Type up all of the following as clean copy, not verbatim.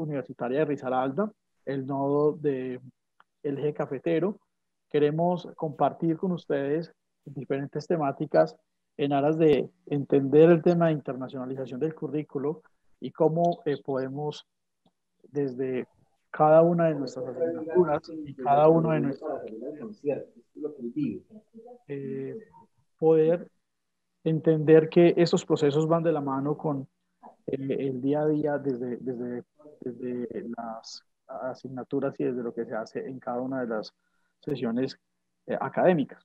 Universitaria de Risaralda, el nodo del eje cafetero. Queremos compartir con ustedes diferentes temáticas en aras de entender el tema de internacionalización del currículo y cómo podemos desde cada una de nuestras asignaturas y cada uno de nuestros eh, poder entender que esos procesos van de la mano con el día a día desde las asignaturas y desde lo que se hace en cada una de las sesiones académicas.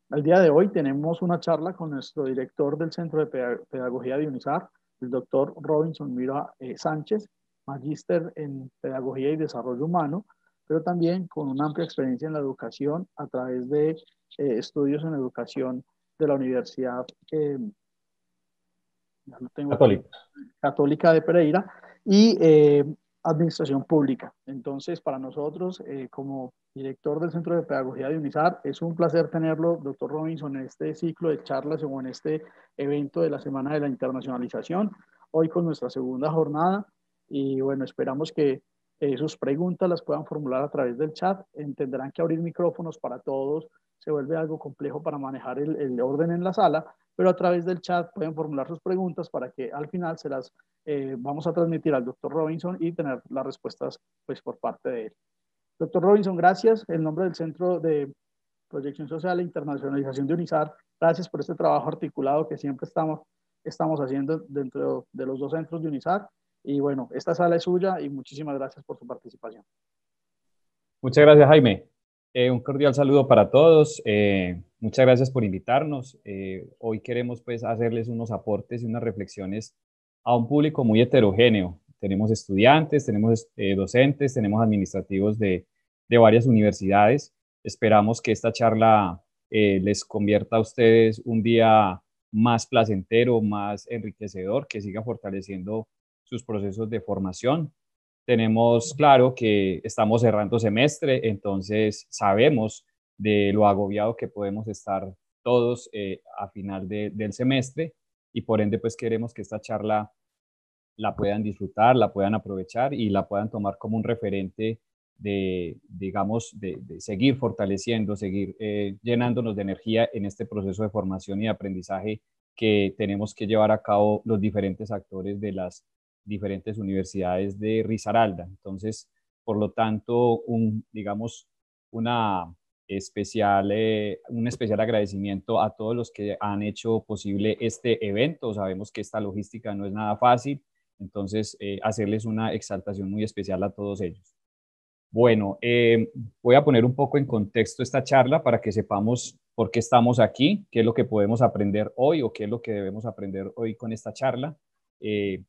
Al día de hoy tenemos una charla con nuestro director del Centro de Pedagogía de UNISAR, el doctor Robinson Mira Sánchez, magíster en Pedagogía y Desarrollo Humano, pero también con una amplia experiencia en la educación a través de estudios en educación de la Universidad ya lo tengo aquí, Católico. Católica de Pereira, y Administración Pública. Entonces, para nosotros, como director del Centro de Pedagogía de UNISAR, es un placer tenerlo, doctor Robinson, en este ciclo de charlas o en este evento de la Semana de la Internacionalización, hoy con nuestra segunda jornada. Y bueno, esperamos que sus preguntas las puedan formular a través del chat. Entenderán que abrir micrófonos para todos se vuelve algo complejo para manejar el orden en la sala, pero a través del chat pueden formular sus preguntas para que al final se las vamos a transmitir al doctor Robinson y tener las respuestas pues, por parte de él. Doctor Robinson, gracias. En nombre del Centro de Proyección Social e Internacionalización de UNISAR, gracias por este trabajo articulado que siempre estamos haciendo dentro de los dos centros de UNISAR. Y bueno, esta sala es suya y muchísimas gracias por su participación. Muchas gracias, Jaime. Un cordial saludo para todos. Muchas gracias por invitarnos. Hoy queremos pues hacerles unos aportes y unas reflexiones a un público muy heterogéneo. Tenemos estudiantes, tenemos docentes, tenemos administrativos de varias universidades. Esperamos que esta charla les convierta a ustedes un día más placentero, más enriquecedor, que siga fortaleciendo sus procesos de formación. Tenemos claro que estamos cerrando semestre, entonces sabemos de lo agobiado que podemos estar todos a final del semestre y por ende pues queremos que esta charla la puedan disfrutar, la puedan aprovechar y la puedan tomar como un referente de, digamos, de seguir fortaleciendo, seguir llenándonos de energía en este proceso de formación y aprendizaje que tenemos que llevar a cabo los diferentes actores de las diferentes universidades de Risaralda. Entonces, por lo tanto, digamos, una un especial agradecimiento a todos los que han hecho posible este evento. Sabemos que esta logística no es nada fácil, entonces hacerles una exaltación muy especial a todos ellos. Bueno, voy a poner un poco en contexto esta charla para que sepamos por qué estamos aquí, qué es lo que podemos aprender hoy o qué es lo que debemos aprender hoy con esta charla.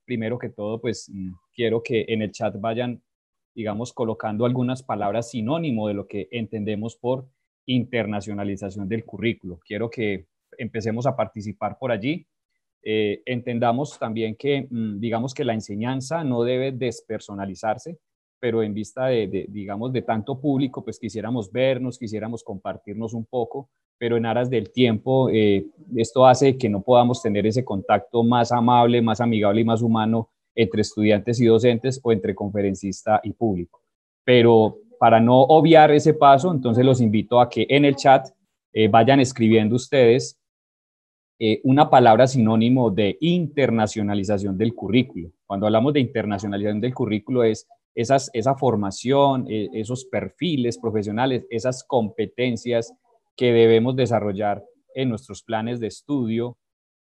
Primero que todo, pues quiero que en el chat vayan, digamos, colocando algunas palabras sinónimo de lo que entendemos por internacionalización del currículo. Quiero que empecemos a participar por allí. Entendamos también que, digamos, que la enseñanza no debe despersonalizarse, pero en vista digamos, de tanto público, pues quisiéramos vernos, quisiéramos compartirnos un poco, pero en aras del tiempo, esto hace que no podamos tener ese contacto más amable, más amigable y más humano entre estudiantes y docentes o entre conferencista y público. Pero para no obviar ese paso, entonces los invito a que en el chat vayan escribiendo ustedes una palabra sinónimo de internacionalización del currículo. Cuando hablamos de internacionalización del currículo es esa formación, esos perfiles profesionales, esas competencias que debemos desarrollar en nuestros planes de estudio.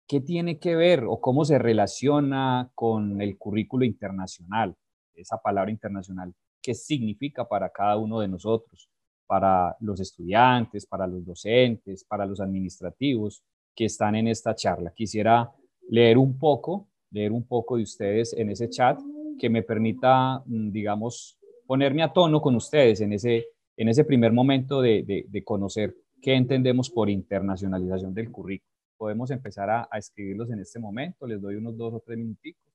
¿Qué tiene que ver o cómo se relaciona con el currículo internacional? Esa palabra internacional, ¿qué significa para cada uno de nosotros? Para los estudiantes, para los docentes, para los administrativos que están en esta charla. Quisiera leer un poco de ustedes en ese chat que me permita, digamos, ponerme a tono con ustedes en ese primer momento de conocer qué entendemos por internacionalización del currículo. Podemos empezar a escribirlos en este momento. Les doy unos 2 o 3 minuticos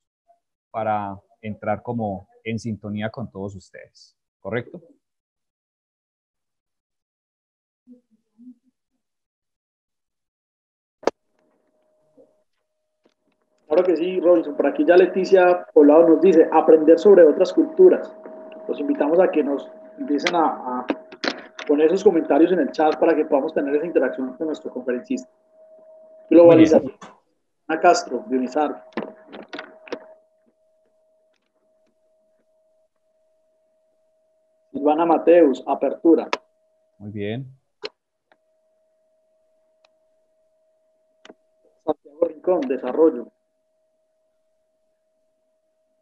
para entrar como en sintonía con todos ustedes. ¿Correcto? Claro que sí, Robinson. Por aquí ya Leticia Poblado nos dice, aprender sobre otras culturas. Los invitamos a que nos empiecen a poner esos comentarios en el chat para que podamos tener esa interacción con nuestro conferencista. Muy bien. Globalización. Ana Castro, Dionizar. Silvana Mateus, apertura. Muy bien. Santiago Rincón, desarrollo.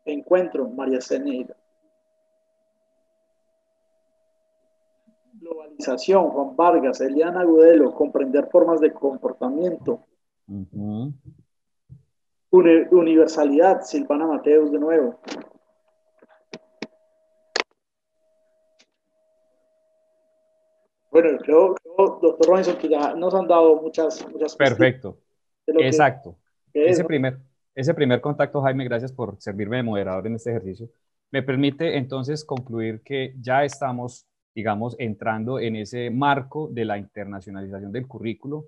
Encuentro, María Ceneira. Globalización, Juan Vargas, Eliana Agudelo, comprender formas de comportamiento. Universalidad, Silvana Mateus de nuevo. Bueno, creo, doctor Robinson, que ya nos han dado muchas Perfecto. De lo Exacto. que es, ¿no? Ese primer contacto, Jaime, gracias por servirme de moderador en este ejercicio. Me permite entonces concluir que ya estamos, digamos, entrando en ese marco de la internacionalización del currículo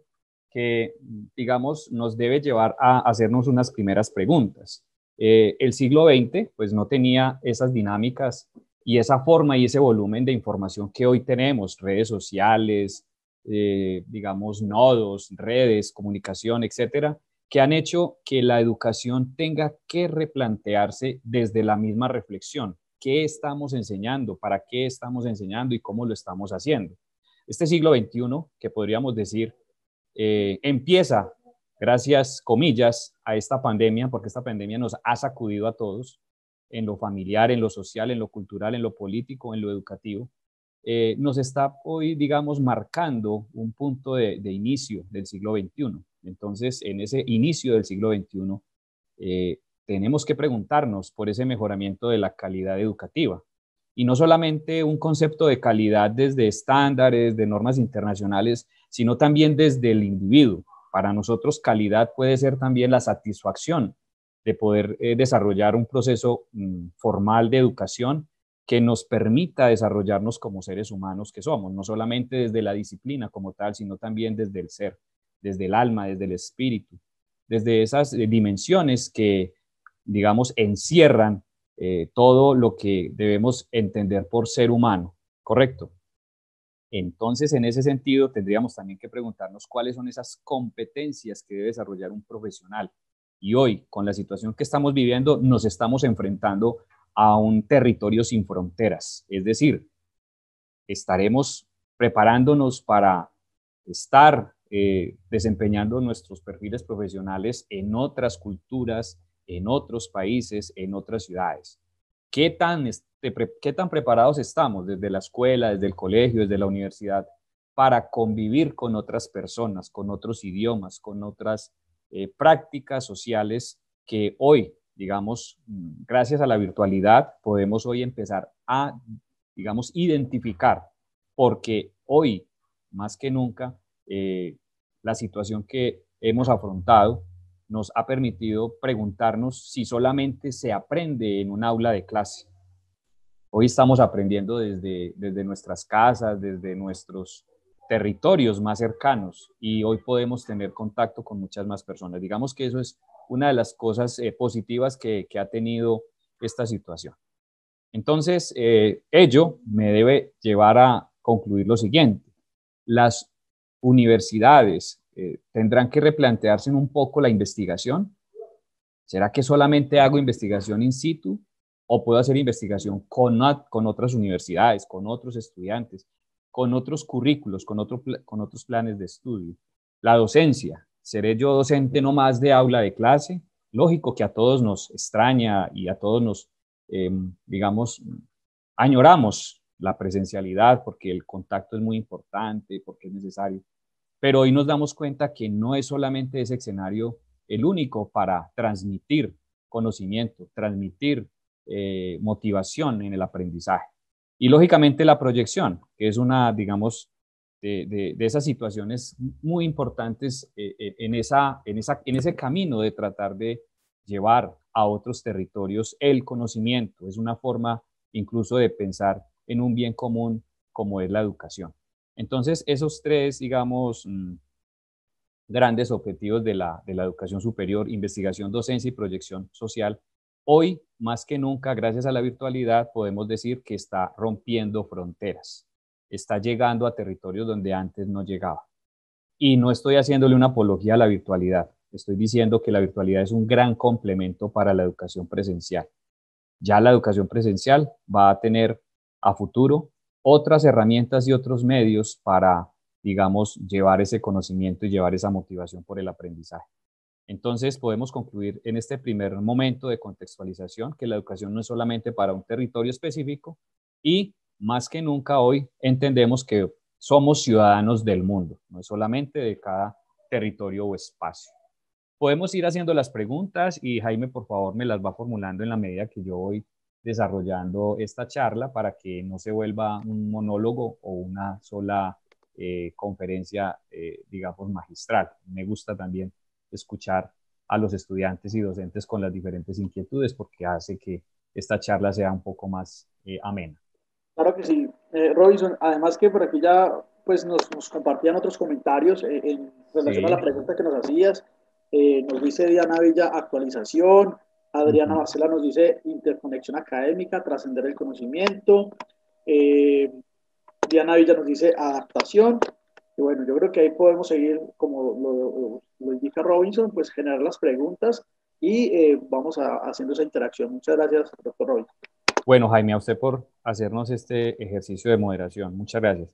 que, digamos, nos debe llevar a hacernos unas primeras preguntas. El siglo XX, pues, no tenía esas dinámicas y esa forma y ese volumen de información que hoy tenemos, redes sociales, digamos, nodos, redes, comunicación, etcétera, que han hecho que la educación tenga que replantearse desde la misma reflexión. ¿Qué estamos enseñando? ¿Para qué estamos enseñando? ¿Y cómo lo estamos haciendo? Este siglo XXI, que podríamos decir, empieza, gracias, comillas, a esta pandemia, porque esta pandemia nos ha sacudido a todos, en lo familiar, en lo social, en lo cultural, en lo político, en lo educativo, nos está hoy, digamos, marcando un punto de inicio del siglo XXI. Entonces, en ese inicio del siglo XXI, tenemos que preguntarnos por ese mejoramiento de la calidad educativa. Y no solamente un concepto de calidad desde estándares, de normas internacionales, sino también desde el individuo. Para nosotros, calidad puede ser también la satisfacción de poder desarrollar un proceso formal de educación que nos permita desarrollarnos como seres humanos que somos, no solamente desde la disciplina como tal, sino también desde el ser, desde el alma, desde el espíritu, desde esas dimensiones que, digamos, encierran todo lo que debemos entender por ser humano, ¿correcto? Entonces, en ese sentido, tendríamos también que preguntarnos cuáles son esas competencias que debe desarrollar un profesional. Y hoy, con la situación que estamos viviendo, nos estamos enfrentando a un territorio sin fronteras. Es decir, estaremos preparándonos para estar desempeñando nuestros perfiles profesionales en otras culturas, en otros países, en otras ciudades. ¿Qué tan preparados estamos desde la escuela, desde el colegio, desde la universidad, para convivir con otras personas, con otros idiomas, con otras prácticas sociales que hoy, digamos, gracias a la virtualidad, podemos hoy empezar a, digamos, identificar? Porque hoy, más que nunca, la situación que hemos afrontado nos ha permitido preguntarnos si solamente se aprende en un aula de clase. Hoy estamos aprendiendo desde nuestras casas, desde nuestros territorios más cercanos y hoy podemos tener contacto con muchas más personas. Digamos que eso es una de las cosas positivas que ha tenido esta situación. Entonces, ello me debe llevar a concluir lo siguiente. Las universidades tendrán que replantearse un poco la investigación. ¿Será que solamente hago investigación in situ o puedo hacer investigación con otras universidades, con otros estudiantes, con otros currículos, con otros planes de estudio? La docencia. ¿Seré yo docente no más de aula de clase? Lógico que a todos nos extraña y a todos nos, digamos, añoramos la presencialidad porque el contacto es muy importante, porque es necesario. Pero hoy nos damos cuenta que no es solamente ese escenario el único para transmitir conocimiento, transmitir motivación en el aprendizaje. Y lógicamente la proyección, que es una, digamos, de esas situaciones muy importantes en ese camino de tratar de llevar a otros territorios el conocimiento. Es una forma incluso de pensar en un bien común como es la educación. Entonces, esos tres, digamos, grandes objetivos de la educación superior, investigación, docencia y proyección social, hoy más que nunca, gracias a la virtualidad, podemos decir que está rompiendo fronteras, está llegando a territorios donde antes no llegaba. Y no estoy haciéndole una apología a la virtualidad, estoy diciendo que la virtualidad es un gran complemento para la educación presencial. Ya la educación presencial va a tener a futuro otras herramientas y otros medios para, digamos, llevar ese conocimiento y llevar esa motivación por el aprendizaje. Entonces, podemos concluir en este primer momento de contextualización que la educación no es solamente para un territorio específico y más que nunca hoy entendemos que somos ciudadanos del mundo, no es solamente de cada territorio o espacio. Podemos ir haciendo las preguntas y Jaime, por favor, me las va formulando en la medida que yo voy desarrollando esta charla para que no se vuelva un monólogo o una sola conferencia, digamos, magistral. Me gusta también escuchar a los estudiantes y docentes con las diferentes inquietudes porque hace que esta charla sea un poco más amena. Claro que sí, Robinson. Además que por aquí ya pues nos compartían otros comentarios en relación a Sí. la pregunta que nos hacías. Nos dice Diana Villa, actualización. Adriana Marcela nos dice interconexión académica, trascender el conocimiento. Diana Villa nos dice adaptación. Y bueno, yo creo que ahí podemos seguir, como lo indica Robinson, pues generar las preguntas y vamos haciendo esa interacción. Muchas gracias, doctor Robinson. Bueno, Jaime, a usted por hacernos este ejercicio de moderación. Muchas gracias.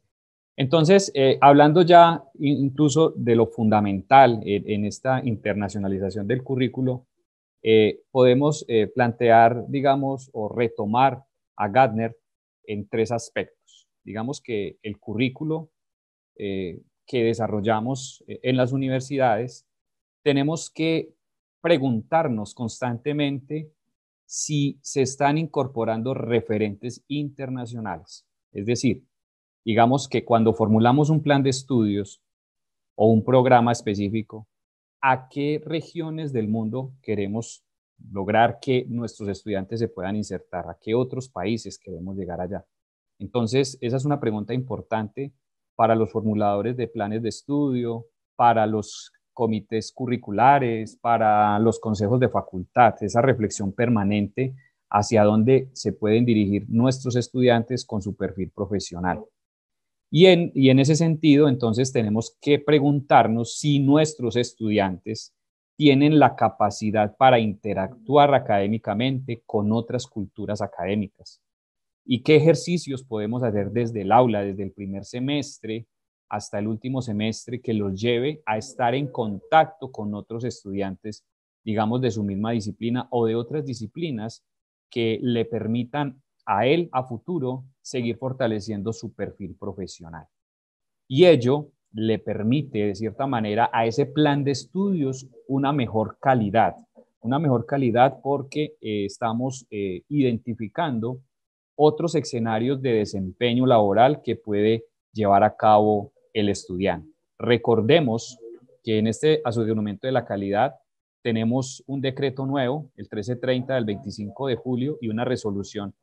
Entonces, hablando ya incluso de lo fundamental en esta internacionalización del currículo, podemos plantear, digamos, o retomar a Gardner en tres aspectos. Digamos que el currículo que desarrollamos en las universidades, tenemos que preguntarnos constantemente si se están incorporando referentes internacionales. Es decir, digamos que cuando formulamos un plan de estudios o un programa específico, ¿a qué regiones del mundo queremos lograr que nuestros estudiantes se puedan insertar? ¿A qué otros países queremos llegar allá? Entonces, esa es una pregunta importante para los formuladores de planes de estudio, para los comités curriculares, para los consejos de facultad, esa reflexión permanente hacia dónde se pueden dirigir nuestros estudiantes con su perfil profesional. Y en ese sentido, entonces, tenemos que preguntarnos si nuestros estudiantes tienen la capacidad para interactuar académicamente con otras culturas académicas y qué ejercicios podemos hacer desde el aula, desde el primer semestre hasta el último semestre, que los lleve a estar en contacto con otros estudiantes, digamos, de su misma disciplina o de otras disciplinas que le permitan a él a futuro seguir fortaleciendo su perfil profesional. Y ello le permite, de cierta manera, a ese plan de estudios una mejor calidad porque estamos identificando otros escenarios de desempeño laboral que puede llevar a cabo el estudiante. Recordemos que en este aseguramiento de la calidad tenemos un decreto nuevo, el 1330 del 25 de julio, y una resolución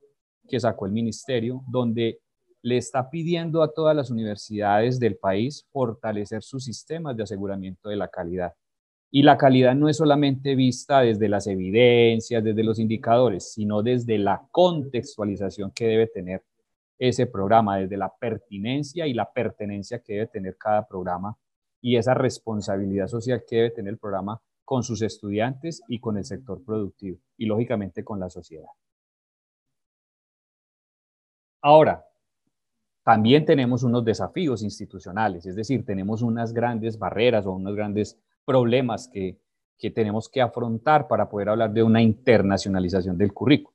que sacó el ministerio, donde le está pidiendo a todas las universidades del país fortalecer sus sistemas de aseguramiento de la calidad. Y la calidad no es solamente vista desde las evidencias, desde los indicadores, sino desde la contextualización que debe tener ese programa, desde la pertinencia y la pertenencia que debe tener cada programa y esa responsabilidad social que debe tener el programa con sus estudiantes y con el sector productivo y lógicamente con la sociedad. Ahora, también tenemos unos desafíos institucionales, es decir, tenemos unas grandes barreras o unos grandes problemas que tenemos que afrontar para poder hablar de una internacionalización del currículo.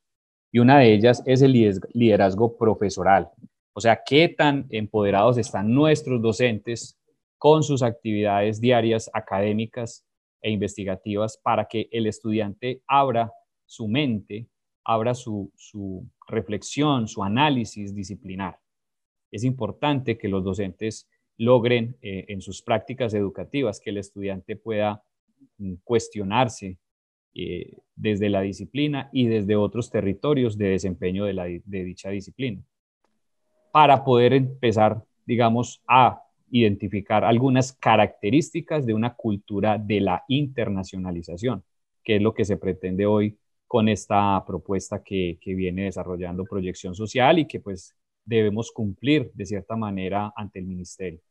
Y una de ellas es el liderazgo profesoral. O sea, qué tan empoderados están nuestros docentes con sus actividades diarias académicas e investigativas para que el estudiante abra su mente, abra su reflexión, su análisis disciplinar. Es importante que los docentes logren en sus prácticas educativas que el estudiante pueda cuestionarse desde la disciplina y desde otros territorios de desempeño de dicha disciplina, para poder empezar, digamos, a identificar algunas características de una cultura de la internacionalización, que es lo que se pretende hoy con esta propuesta que viene desarrollando Proyección Social y que pues debemos cumplir de cierta manera ante el ministerio.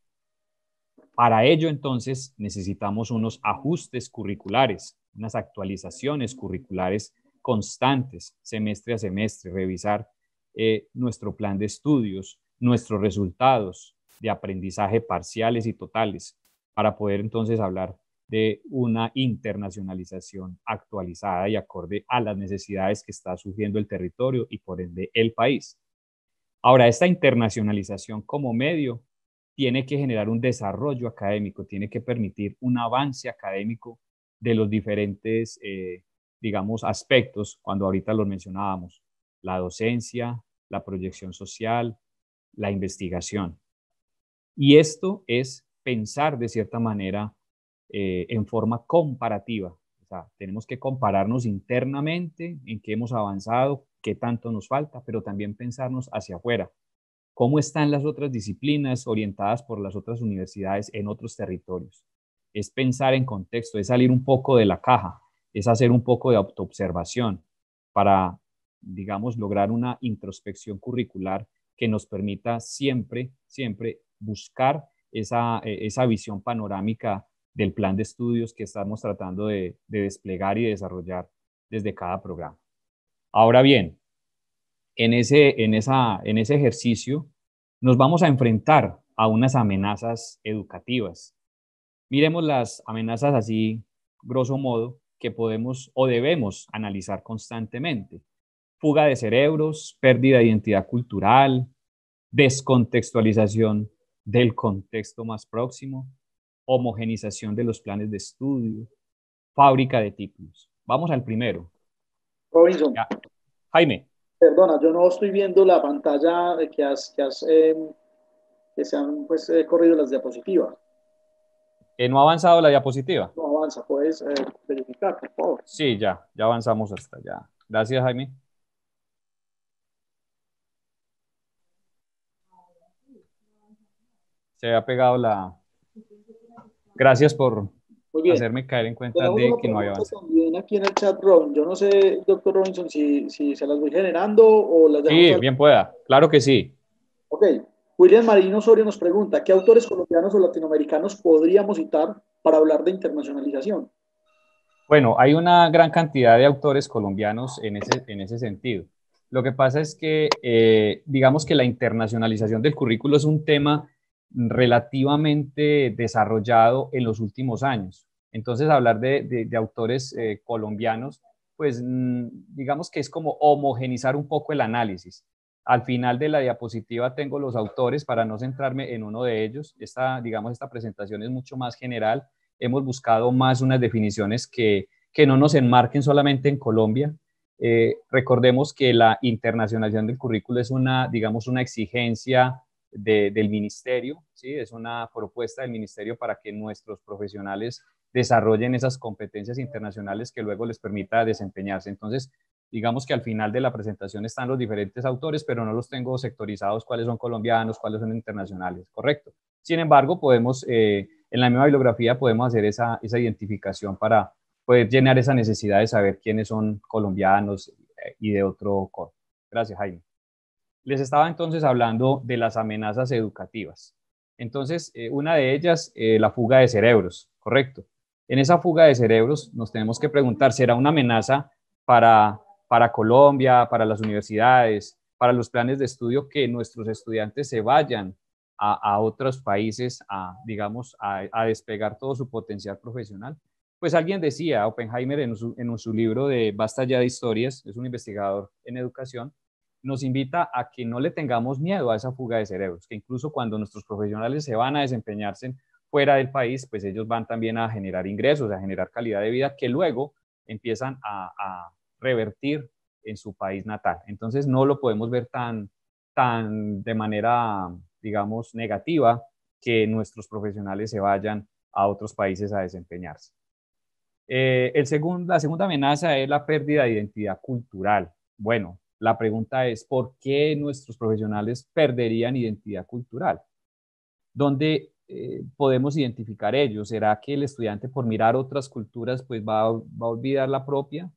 Para ello, entonces, necesitamos unos ajustes curriculares, unas actualizaciones curriculares constantes, semestre a semestre, revisar nuestro plan de estudios, nuestros resultados de aprendizaje parciales y totales, para poder entonces hablar de una internacionalización actualizada y acorde a las necesidades que está sufriendo el territorio y por ende el país. Ahora, esta internacionalización como medio tiene que generar un desarrollo académico, tiene que permitir un avance académico de los diferentes, digamos, aspectos, cuando ahorita los mencionábamos, la docencia, la proyección social, la investigación. Y esto es pensar de cierta manera en forma comparativa. O sea, tenemos que compararnos internamente en qué hemos avanzado, qué tanto nos falta, pero también pensarnos hacia afuera. ¿Cómo están las otras disciplinas orientadas por las otras universidades en otros territorios? Es pensar en contexto, es salir un poco de la caja, es hacer un poco de autoobservación para, digamos, lograr una introspección curricular que nos permita siempre, siempre buscar esa visión panorámica del plan de estudios que estamos tratando de desplegar y de desarrollar desde cada programa. Ahora bien, en ese ejercicio nos vamos a enfrentar a unas amenazas educativas. Miremos las amenazas así, grosso modo, que podemos o debemos analizar constantemente. Fuga de cerebros, pérdida de identidad cultural, descontextualización del contexto más próximo, homogenización de los planes de estudio, fábrica de títulos. Vamos al primero. Robinson, Ya. Jaime. perdona, yo no estoy viendo la pantalla que se han pues, corrido las diapositivas. ¿No ha avanzado la diapositiva? No avanza, puedes verificar, por favor. Sí, ya avanzamos hasta allá. Gracias, Jaime. Se ha pegado la... Gracias por Muy bien. hacerme caer en cuenta Tenemos de una que no había pregunta avanzado. también aquí en el chat, Ron. Yo no sé, doctor Robinson, si se las voy generando o las dejamos Sí, al... bien pueda. Claro que sí. Ok. William Marino Osorio nos pregunta, ¿qué autores colombianos o latinoamericanos podríamos citar para hablar de internacionalización? Bueno, hay una gran cantidad de autores colombianos en ese sentido. Lo que pasa es que, digamos que la internacionalización del currículo es un tema relativamente desarrollado en los últimos años. Entonces, hablar de autores colombianos, pues digamos que es como homogenizar un poco el análisis. Al final de la diapositiva tengo los autores para no centrarme en uno de ellos. Digamos, esta presentación es mucho más general. Hemos buscado más unas definiciones que no nos enmarquen solamente en Colombia. Recordemos que la internacionalización del currículo es digamos, una exigencia del ministerio, ¿sí? Es una propuesta del ministerio para que nuestros profesionales desarrollen esas competencias internacionales que luego les permita desempeñarse. Entonces, digamos que al final de la presentación están los diferentes autores, pero no los tengo sectorizados cuáles son colombianos, cuáles son internacionales, ¿correcto? Sin embargo, podemos, en la misma bibliografía podemos hacer esa identificación para poder llenar esa necesidad de saber quiénes son colombianos y de otro corte. Gracias, Jaime. Les estaba entonces hablando de las amenazas educativas. Entonces, una de ellas, la fuga de cerebros, ¿correcto? En esa fuga de cerebros nos tenemos que preguntar, ¿será una amenaza para Colombia, para las universidades, para los planes de estudio que nuestros estudiantes se vayan a otros países, digamos, a despegar todo su potencial profesional? Pues alguien decía, Oppenheimer en su libro de Basta ya de historias, es un investigador en educación, nos invita a que no le tengamos miedo a esa fuga de cerebros, que incluso cuando nuestros profesionales se van a desempeñarse fuera del país, pues ellos van también a generar ingresos, a generar calidad de vida que luego empiezan a revertir en su país natal. Entonces no lo podemos ver tan de manera, digamos, negativa que nuestros profesionales se vayan a otros países a desempeñarse. La segunda amenaza es la pérdida de identidad cultural. Bueno, la pregunta es, ¿por qué nuestros profesionales perderían identidad cultural? Donde podemos identificar ellos? ¿Será que el estudiante por mirar otras culturas pues va a olvidar la propia?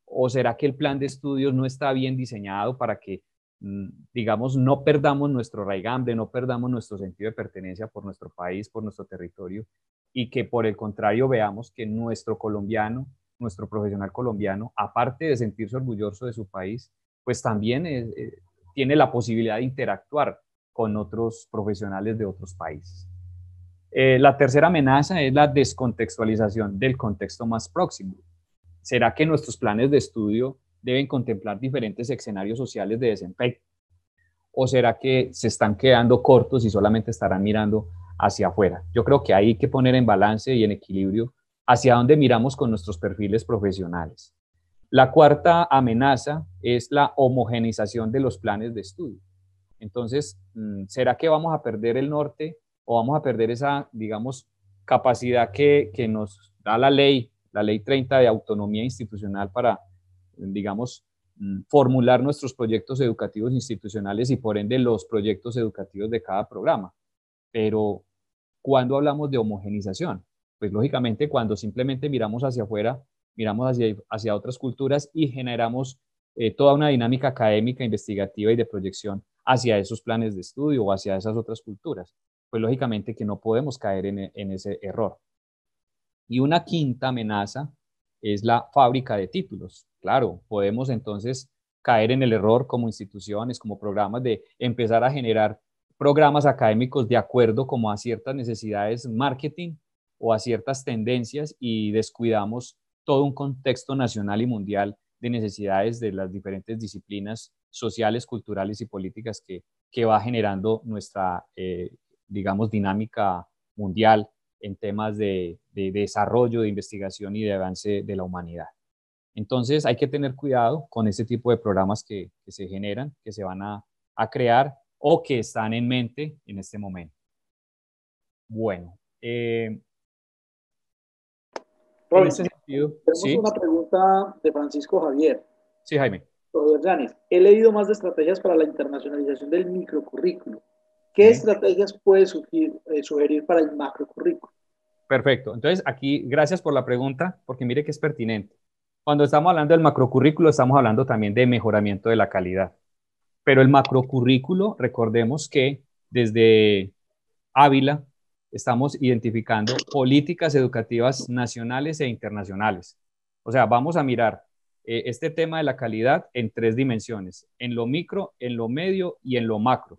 ¿O será que el plan de estudios no está bien diseñado para que, digamos, no perdamos nuestro raigambre, no perdamos nuestro sentido de pertenencia por nuestro país, por nuestro territorio, y que por el contrario veamos que nuestro colombiano, nuestro profesional colombiano, aparte de sentirse orgulloso de su país, pues también tiene la posibilidad de interactuar con otros profesionales de otros países? La tercera amenaza es la descontextualización del contexto más próximo. ¿Será que nuestros planes de estudio deben contemplar diferentes escenarios sociales de desempeño? ¿O será que se están quedando cortos y solamente estarán mirando hacia afuera? Yo creo que hay que poner en balance y en equilibrio hacia dónde miramos con nuestros perfiles profesionales. La cuarta amenaza es la homogeneización de los planes de estudio. Entonces, ¿será que vamos a perder el norte o vamos a perder esa, digamos, capacidad que nos da la ley 30 de autonomía institucional para, digamos, formular nuestros proyectos educativos institucionales y por ende los proyectos educativos de cada programa? Pero, ¿cuándo hablamos de homogenización? Pues lógicamente cuando simplemente miramos hacia afuera, miramos hacia otras culturas y generamos toda una dinámica académica, investigativa y de proyección hacia esos planes de estudio o hacia esas otras culturas. Pues lógicamente que no podemos caer en ese error. Y una quinta amenaza es la fábrica de títulos. Claro, podemos entonces caer en el error como instituciones, como programas, de empezar a generar programas académicos de acuerdo como a ciertas necesidades marketing o a ciertas tendencias y descuidamos todo un contexto nacional y mundial de necesidades de las diferentes disciplinas sociales, culturales y políticas que va generando nuestra, digamos, dinámica mundial en temas de desarrollo, de investigación y de avance de la humanidad. Entonces hay que tener cuidado con este tipo de programas que se generan, que se van a crear o que están en mente en este momento. Bueno, en Robinson, ese sentido, tenemos sí, una pregunta de Francisco Javier. sí, Jaime. Javier Llanes, he leído más de estrategias para la internacionalización del microcurrículo. ¿Qué Sí. estrategias puede sugerir para el macrocurrículo? Perfecto. Entonces, aquí, gracias por la pregunta, porque mire que es pertinente. Cuando estamos hablando del macrocurrículo, estamos hablando también de mejoramiento de la calidad. Pero el macrocurrículo, recordemos que desde Ávila estamos identificando políticas educativas nacionales e internacionales. O sea, vamos a mirar este tema de la calidad en tres dimensiones, en lo micro, en lo medio y en lo macro.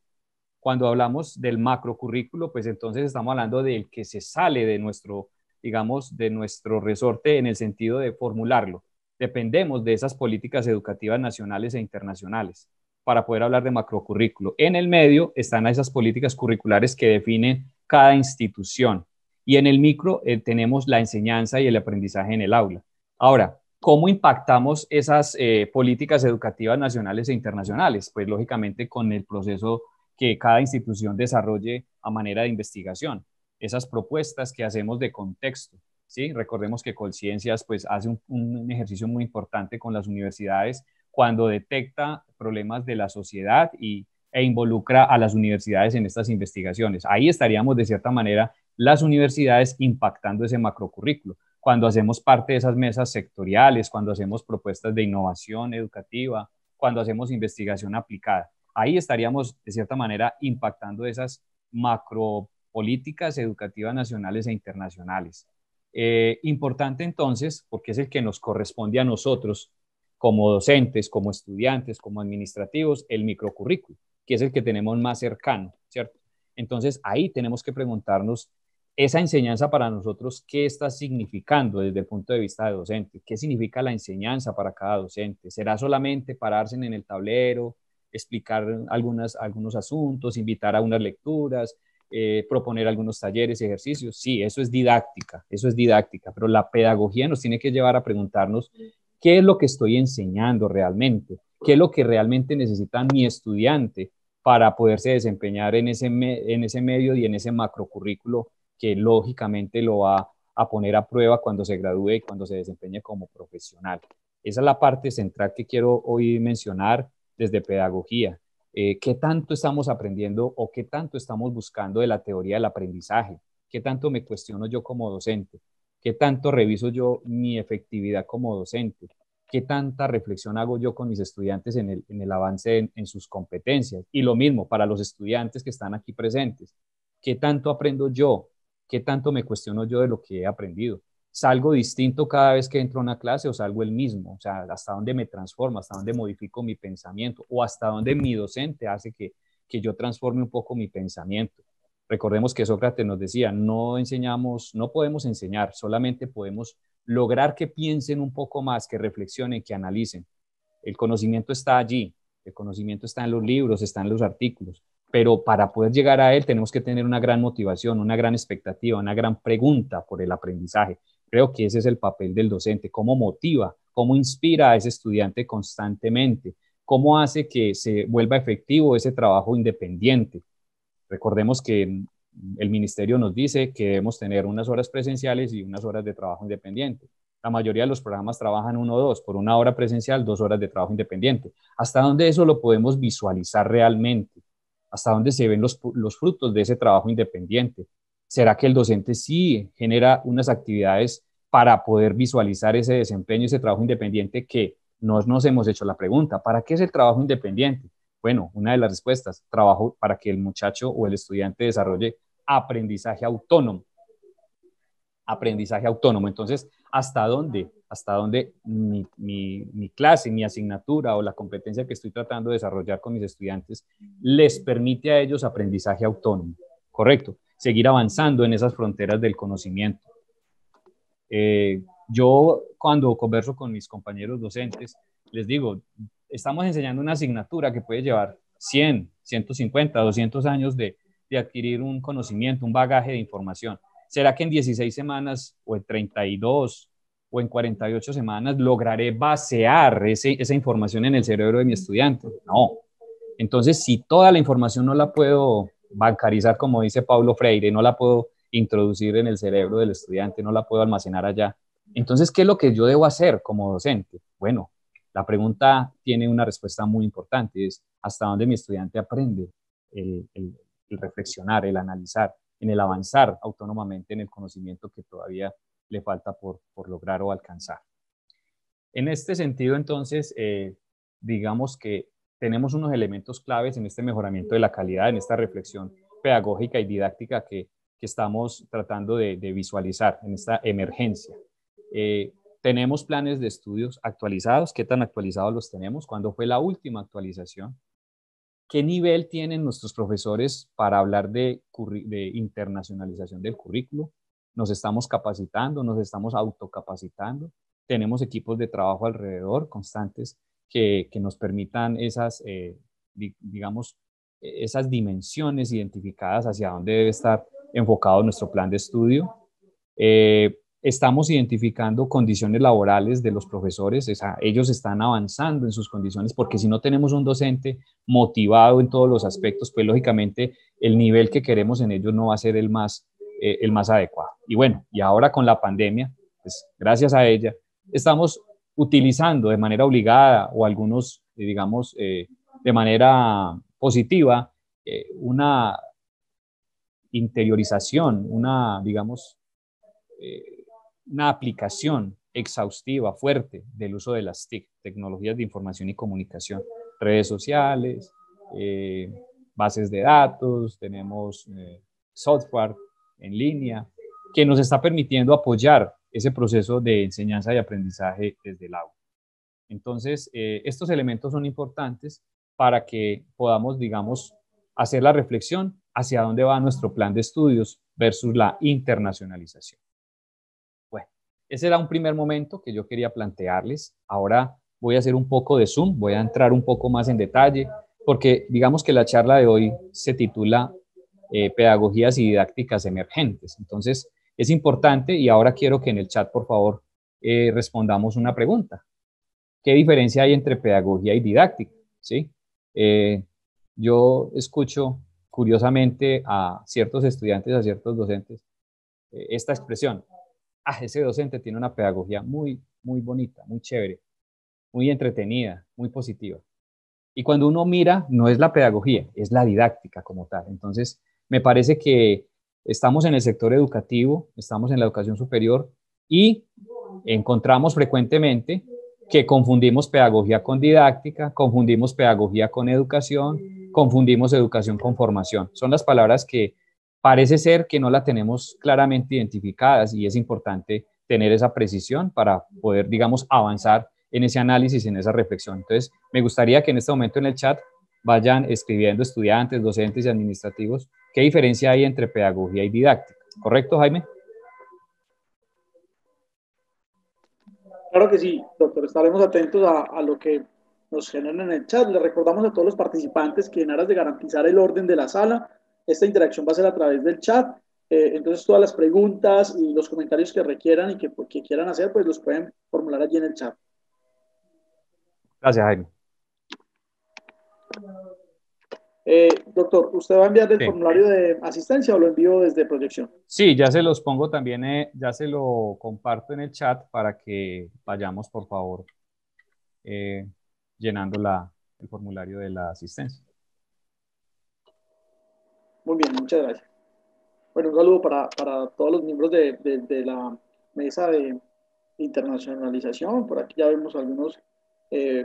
Cuando hablamos del macrocurrículo, pues entonces estamos hablando del que se sale de nuestro, digamos, de nuestro resorte en el sentido de formularlo. Dependemos de esas políticas educativas nacionales e internacionales para poder hablar de macrocurrículo. En el medio están esas políticas curriculares que definen cada institución. Y en el micro tenemos la enseñanza y el aprendizaje en el aula. Ahora, ¿cómo impactamos esas políticas educativas nacionales e internacionales? Pues lógicamente con el proceso que cada institución desarrolle a manera de investigación. Esas propuestas que hacemos de contexto, ¿sí? Recordemos que Colciencias pues hace un ejercicio muy importante con las universidades cuando detecta problemas de la sociedad e involucra a las universidades en estas investigaciones. Ahí estaríamos de cierta manera las universidades impactando ese macrocurrículo. Cuando hacemos parte de esas mesas sectoriales, cuando hacemos propuestas de innovación educativa, cuando hacemos investigación aplicada, ahí estaríamos de cierta manera impactando esas macropolíticas educativas nacionales e internacionales. Importante entonces, porque es el que nos corresponde a nosotros como docentes, como estudiantes, como administrativos, el microcurrículo, que es el que tenemos más cercano, ¿cierto? Entonces ahí tenemos que preguntarnos esa enseñanza para nosotros, ¿qué está significando desde el punto de vista de docente? ¿Qué significa la enseñanza para cada docente? ¿Será solamente pararse en el tablero, explicar algunos asuntos, invitar a unas lecturas, proponer algunos talleres, ejercicios? Sí, eso es didáctica, pero la pedagogía nos tiene que llevar a preguntarnos qué es lo que estoy enseñando realmente, qué es lo que realmente necesita mi estudiante para poderse desempeñar en ese medio y en ese macrocurrículo que lógicamente lo va a poner a prueba cuando se gradúe y cuando se desempeñe como profesional. Esa es la parte central que quiero hoy mencionar desde pedagogía. ¿Qué tanto estamos aprendiendo o qué tanto estamos buscando de la teoría del aprendizaje? ¿Qué tanto me cuestiono yo como docente? ¿Qué tanto reviso yo mi efectividad como docente? ¿Qué tanta reflexión hago yo con mis estudiantes en el avance en sus competencias? Y lo mismo para los estudiantes que están aquí presentes. ¿Qué tanto aprendo yo? ¿Qué tanto me cuestiono yo de lo que he aprendido? ¿Salgo distinto cada vez que entro a una clase o salgo el mismo? O sea, ¿hasta dónde me transformo? ¿Hasta dónde modifico mi pensamiento? ¿O hasta dónde mi docente hace que yo transforme un poco mi pensamiento? Recordemos que Sócrates nos decía, no enseñamos, no podemos enseñar, solamente podemos lograr que piensen un poco más, que reflexionen, que analicen. El conocimiento está allí, el conocimiento está en los libros, está en los artículos, pero para poder llegar a él tenemos que tener una gran motivación, una gran expectativa, una gran pregunta por el aprendizaje. Creo que ese es el papel del docente, cómo motiva, cómo inspira a ese estudiante constantemente, cómo hace que se vuelva efectivo ese trabajo independiente. Recordemos que el ministerio nos dice que debemos tener unas horas presenciales y unas horas de trabajo independiente. La mayoría de los programas trabajan uno o dos, por una hora presencial, 2 horas de trabajo independiente. ¿Hasta dónde eso lo podemos visualizar realmente? ¿Hasta dónde se ven los frutos de ese trabajo independiente? ¿Será que el docente sí genera unas actividades para poder visualizar ese desempeño, ese trabajo independiente que nos hemos hecho la pregunta? ¿Para qué es el trabajo independiente? Bueno, una de las respuestas, trabajo para que el muchacho o el estudiante desarrolle aprendizaje autónomo. Aprendizaje autónomo. Entonces, ¿hasta dónde? ¿Hasta dónde mi clase, mi asignatura o la competencia que estoy tratando de desarrollar con mis estudiantes les permite a ellos aprendizaje autónomo? Correcto. Seguir avanzando en esas fronteras del conocimiento. Yo cuando converso con mis compañeros docentes, les digo, estamos enseñando una asignatura que puede llevar 100, 150, 200 años de adquirir un conocimiento, un bagaje de información. ¿Será que en 16 semanas o en 32 o en 48 semanas lograré vaciar esa información en el cerebro de mi estudiante? No. Entonces, si toda la información no la puedo bancarizar, como dice Paulo Freire, no la puedo introducir en el cerebro del estudiante, no la puedo almacenar allá. Entonces, ¿qué es lo que yo debo hacer como docente? Bueno, la pregunta tiene una respuesta muy importante, es ¿hasta dónde mi estudiante aprende el reflexionar, el analizar, en el avanzar autónomamente en el conocimiento que todavía le falta por lograr o alcanzar? En este sentido, entonces, digamos que tenemos unos elementos claves en este mejoramiento de la calidad, en esta reflexión pedagógica y didáctica que estamos tratando de visualizar en esta emergencia. Tenemos planes de estudios actualizados. ¿Qué tan actualizados los tenemos? ¿Cuándo fue la última actualización? ¿Qué nivel tienen nuestros profesores para hablar de internacionalización del currículo? ¿Nos estamos capacitando? ¿Nos estamos autocapacitando? ¿Tenemos equipos de trabajo alrededor constantes que nos permitan esas, digamos, esas dimensiones identificadas hacia dónde debe estar enfocado nuestro plan de estudio? Estamos identificando condiciones laborales de los profesores, o sea, ellos están avanzando en sus condiciones, porque si no tenemos un docente motivado en todos los aspectos, pues lógicamente el nivel que queremos en ellos no va a ser el más adecuado. Y bueno, y ahora con la pandemia, pues gracias a ella, estamos utilizando de manera obligada o algunos, digamos, de manera positiva, una interiorización, una, digamos, una aplicación exhaustiva, fuerte del uso de las TIC, tecnologías de información y comunicación, redes sociales, eh, bases de datos, tenemos software en línea, que nos está permitiendo apoyar ese proceso de enseñanza y aprendizaje desde el aula. Entonces, estos elementos son importantes para que podamos, digamos, hacer la reflexión hacia dónde va nuestro plan de estudios versus la internacionalización. Bueno, ese era un primer momento que yo quería plantearles. Ahora voy a hacer un poco de zoom, voy a entrar un poco más en detalle, porque digamos que la charla de hoy se titula Pedagogías y didácticas emergentes. Entonces, es importante y ahora quiero que en el chat, por favor, respondamos una pregunta. ¿Qué diferencia hay entre pedagogía y didáctica? ¿Sí? Eh, yo escucho curiosamente a ciertos estudiantes, a ciertos docentes, esta expresión, ese docente tiene una pedagogía muy, muy bonita, muy chévere, muy entretenida, muy positiva. Y cuando uno mira, no es la pedagogía, es la didáctica como tal. Entonces, me parece que estamos en el sector educativo, estamos en la educación superior y encontramos frecuentemente que confundimos pedagogía con didáctica, confundimos pedagogía con educación, confundimos educación con formación. Son las palabras que parece ser que no la tenemos claramente identificadas y es importante tener esa precisión para poder, digamos, avanzar en ese análisis, en esa reflexión. Entonces, me gustaría que en este momento en el chat vayan escribiendo estudiantes, docentes y administrativos qué diferencia hay entre pedagogía y didáctica. ¿Correcto, Jaime? Claro que sí, doctor. Estaremos atentos a lo que nos generan en el chat. Le recordamos a todos los participantes que en aras de garantizar el orden de la sala, esta interacción va a ser a través del chat. Entonces, todas las preguntas y los comentarios que requieran y que quieran hacer, pues los pueden formular allí en el chat. Gracias, Jaime. Doctor, ¿usted va a enviar el Sí. formulario de asistencia o lo envío desde proyección? Sí, ya se los pongo también, ya se lo comparto en el chat para que vayamos, por favor, eh, llenando el formulario de la asistencia. Muy bien, muchas gracias. Bueno, un saludo para todos los miembros de la mesa de internacionalización. Por aquí ya vemos algunos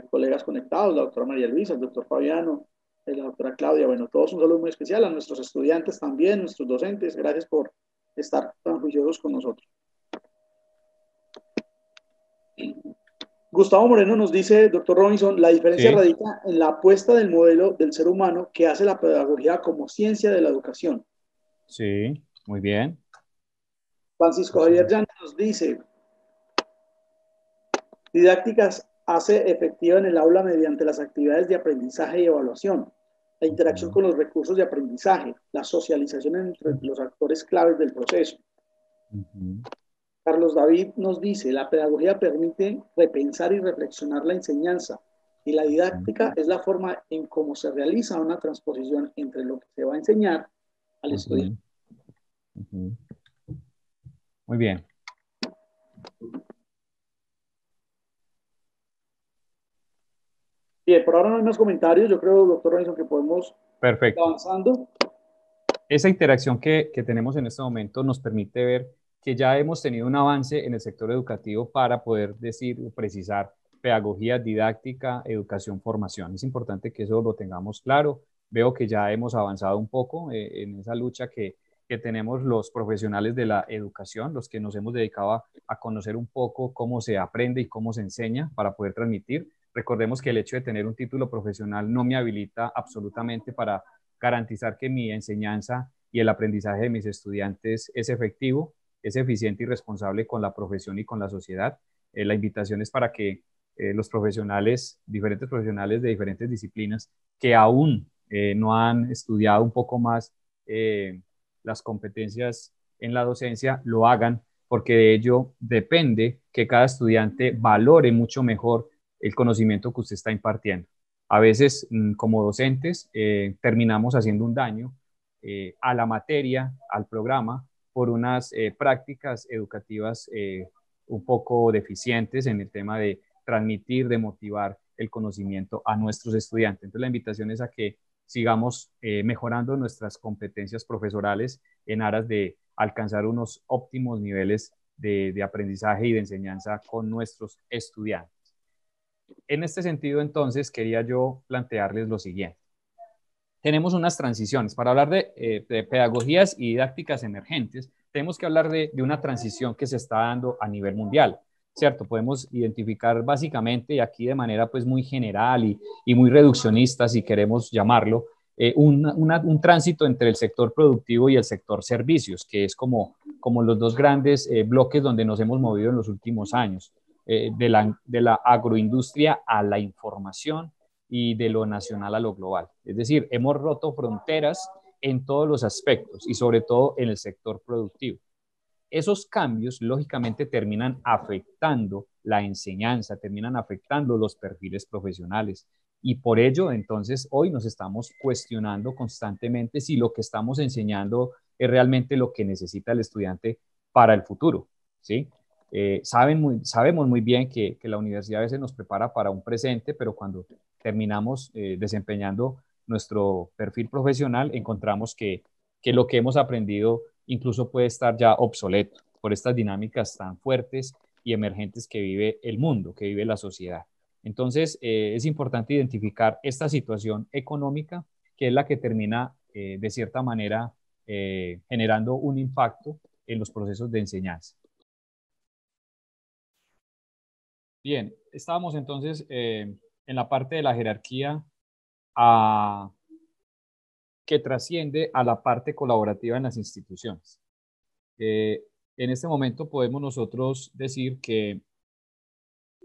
colegas conectados, la doctora María Luisa, el doctor Fabiano, la doctora Claudia. Bueno, todos un saludo muy especial a nuestros estudiantes también, nuestros docentes. Gracias por estar tan juiciosos con nosotros. Gustavo Moreno nos dice, doctor Robinson, la diferencia Sí, radica en la apuesta del modelo del ser humano que hace la pedagogía como ciencia de la educación. sí, muy bien. Francisco Javier Llanos nos dice, didácticas hace efectiva en el aula mediante las actividades de aprendizaje y evaluación, la interacción con los recursos de aprendizaje, la socialización entre los actores claves del proceso. Carlos David nos dice, la pedagogía permite repensar y reflexionar la enseñanza y la didáctica es la forma en cómo se realiza una transposición entre lo que se va a enseñar al estudiante. Muy bien. Bien, por ahora no hay más comentarios. Yo creo, doctor Robinson, que podemos ir Perfecto. avanzando. Esa interacción que tenemos en este momento nos permite ver que ya hemos tenido un avance en el sector educativo para poder decir o precisar pedagogía, didáctica, educación, formación. Es importante que eso lo tengamos claro. Veo que ya hemos avanzado un poco en esa lucha que tenemos los profesionales de la educación, los que nos hemos dedicado a conocer un poco cómo se aprende y cómo se enseña para poder transmitir. Recordemos que el hecho de tener un título profesional no me habilita absolutamente para garantizar que mi enseñanza y el aprendizaje de mis estudiantes es efectivo, es eficiente y responsable con la profesión y con la sociedad. La invitación es para que los profesionales, diferentes profesionales de diferentes disciplinas que aún no han estudiado un poco más las competencias en la docencia, lo hagan, porque de ello depende que cada estudiante valore mucho mejor el conocimiento que usted está impartiendo. A veces, como docentes, terminamos haciendo un daño a la materia, al programa, por unas prácticas educativas un poco deficientes en el tema de transmitir, de motivar el conocimiento a nuestros estudiantes. Entonces, la invitación es a que sigamos mejorando nuestras competencias profesorales en aras de alcanzar unos óptimos niveles de aprendizaje y de enseñanza con nuestros estudiantes. En este sentido, entonces, quería yo plantearles lo siguiente. Tenemos unas transiciones. Para hablar de pedagogías y didácticas emergentes, tenemos que hablar de una transición que se está dando a nivel mundial, ¿cierto? Podemos identificar básicamente, y aquí de manera pues muy general y muy reduccionista, si queremos llamarlo, un tránsito entre el sector productivo y el sector servicios, que es como los dos grandes bloques donde nos hemos movido en los últimos años, de la agroindustria a la información y de lo nacional a lo global. Es decir, hemos roto fronteras en todos los aspectos y sobre todo en el sector productivo. Esos cambios, lógicamente, terminan afectando la enseñanza, terminan afectando los perfiles profesionales. Y por ello, entonces, hoy nos estamos cuestionando constantemente si lo que estamos enseñando es realmente lo que necesita el estudiante para el futuro, ¿sí? Sabemos muy bien que la universidad a veces nos prepara para un presente, pero cuando terminamos desempeñando nuestro perfil profesional, encontramos que lo que hemos aprendido incluso puede estar ya obsoleto por estas dinámicas tan fuertes y emergentes que vive el mundo, que vive la sociedad. Entonces, es importante identificar esta situación económica, que es la que termina, de cierta manera, generando un impacto en los procesos de enseñanza. Bien, estábamos entonces en la parte de la jerarquía a, que trasciende a la parte colaborativa en las instituciones. En este momento podemos nosotros decir que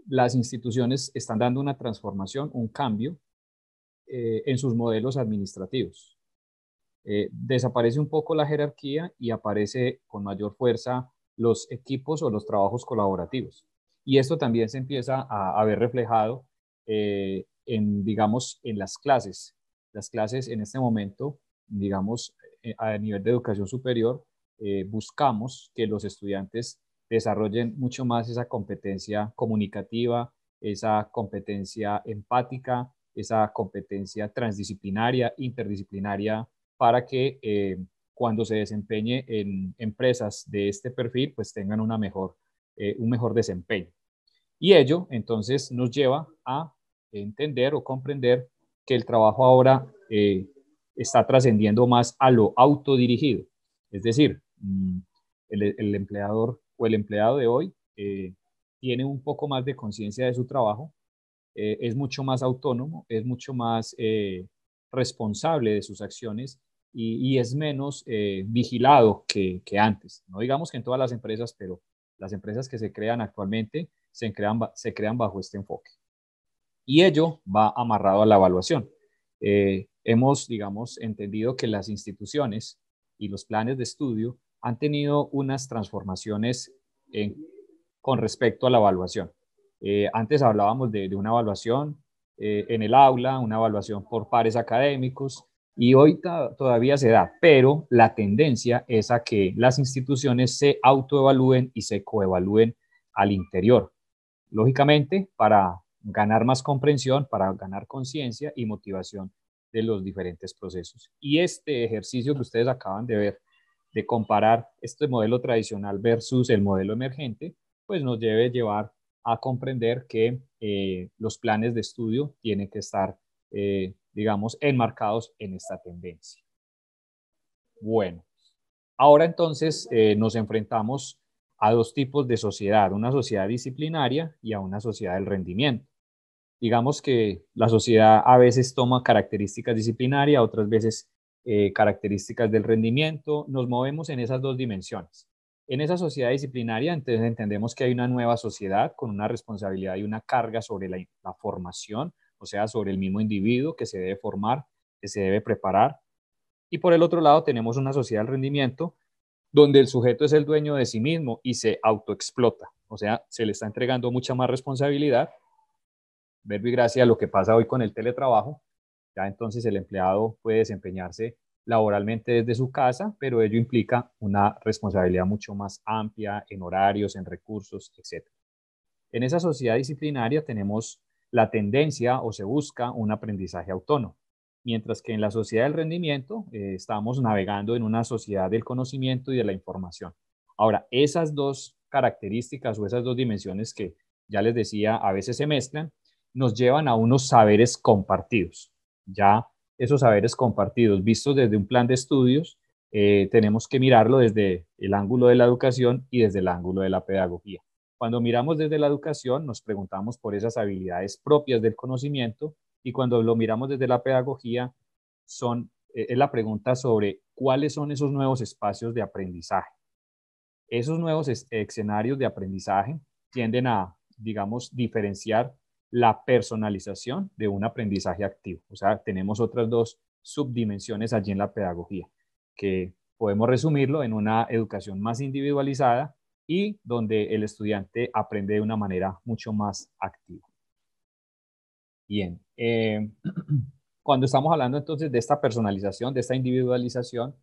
las instituciones están dando una transformación, un cambio en sus modelos administrativos. Desaparece un poco la jerarquía y aparece con mayor fuerza los equipos o los trabajos colaborativos. Y esto también se empieza a ver reflejado digamos, en las clases. Las clases en este momento, digamos, a nivel de educación superior, buscamos que los estudiantes desarrollen mucho más esa competencia comunicativa, esa competencia empática, esa competencia transdisciplinaria, interdisciplinaria, para que cuando se desempeñe en empresas de este perfil, pues tengan un mejor desempeño. Y ello entonces nos lleva a entender o comprender que el trabajo ahora está trascendiendo más a lo autodirigido. Es decir, el empleador o el empleado de hoy tiene un poco más de conciencia de su trabajo, es mucho más autónomo, es mucho más responsable de sus acciones y es menos vigilado que antes. No digamos que en todas las empresas, pero las empresas que se crean actualmente se crean bajo este enfoque. Y ello va amarrado a la evaluación. Hemos, digamos, entendido que las instituciones y los planes de estudio han tenido unas transformaciones con respecto a la evaluación. Antes hablábamos de una evaluación en el aula, una evaluación por pares académicos, y hoy todavía se da, pero la tendencia es a que las instituciones se autoevalúen y se coevalúen al interior. Lógicamente, para ganar más comprensión, para ganar conciencia y motivación de los diferentes procesos. Y este ejercicio que ustedes acaban de ver, de comparar este modelo tradicional versus el modelo emergente, pues nos debe llevar a comprender que los planes de estudio tienen que estar, digamos, enmarcados en esta tendencia. Bueno, ahora entonces nos enfrentamos a dos tipos de sociedad, una sociedad disciplinaria y a una sociedad del rendimiento. Digamos que la sociedad a veces toma características disciplinarias, otras veces características del rendimiento. Nos movemos en esas dos dimensiones. En esa sociedad disciplinaria, entonces entendemos que hay una nueva sociedad con una responsabilidad y una carga sobre la formación, o sea, sobre el mismo individuo que se debe formar, que se debe preparar. Y por el otro lado tenemos una sociedad del rendimiento donde el sujeto es el dueño de sí mismo y se autoexplota, o sea, se le está entregando mucha más responsabilidad, verbo y gracia a lo que pasa hoy con el teletrabajo. Ya entonces el empleado puede desempeñarse laboralmente desde su casa, pero ello implica una responsabilidad mucho más amplia en horarios, en recursos, etc. En esa sociedad disciplinaria tenemos la tendencia o se busca un aprendizaje autónomo, mientras que en la sociedad del rendimiento estamos navegando en una sociedad del conocimiento y de la información. Ahora, esas dos características o esas dos dimensiones que ya les decía a veces se mezclan, nos llevan a unos saberes compartidos. Ya esos saberes compartidos vistos desde un plan de estudios, tenemos que mirarlo desde el ángulo de la educación y desde el ángulo de la pedagogía. Cuando miramos desde la educación, nos preguntamos por esas habilidades propias del conocimiento y cuando lo miramos desde la pedagogía, es la pregunta sobre cuáles son esos nuevos espacios de aprendizaje. Esos nuevos escenarios de aprendizaje tienden a, digamos, diferenciar la personalización de un aprendizaje activo. O sea, tenemos otras dos subdimensiones allí en la pedagogía, que podemos resumirlo en una educación más individualizada y donde el estudiante aprende de una manera mucho más activa. Bien, cuando estamos hablando entonces de esta personalización, de esta individualización,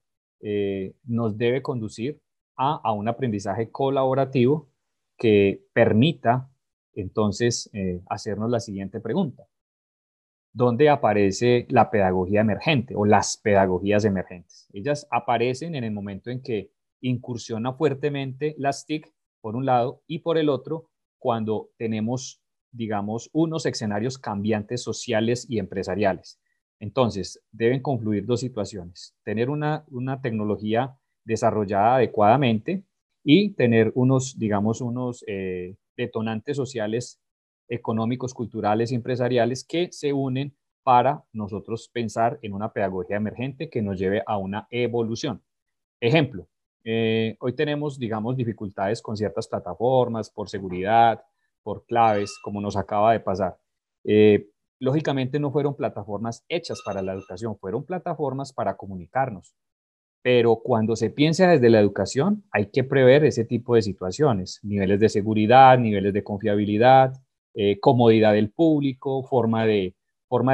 nos debe conducir a un aprendizaje colaborativo que permita entonces hacernos la siguiente pregunta. ¿Dónde aparece la pedagogía emergente o las pedagogías emergentes? Ellas aparecen en el momento en que incursiona fuertemente las TIC, por un lado, y por el otro, cuando tenemos, digamos, unos escenarios cambiantes sociales y empresariales. Entonces, deben confluir dos situaciones: tener una tecnología desarrollada adecuadamente y tener unos, digamos, unos detonantes sociales, económicos, culturales y empresariales que se unen para nosotros pensar en una pedagogía emergente que nos lleve a una evolución. Ejemplo, hoy tenemos, digamos, dificultades con ciertas plataformas por seguridad, por claves, como nos acaba de pasar. Lógicamente no fueron plataformas hechas para la educación, fueron plataformas para comunicarnos. Pero cuando se piensa desde la educación, hay que prever ese tipo de situaciones: niveles de seguridad, niveles de confiabilidad, comodidad del público, forma de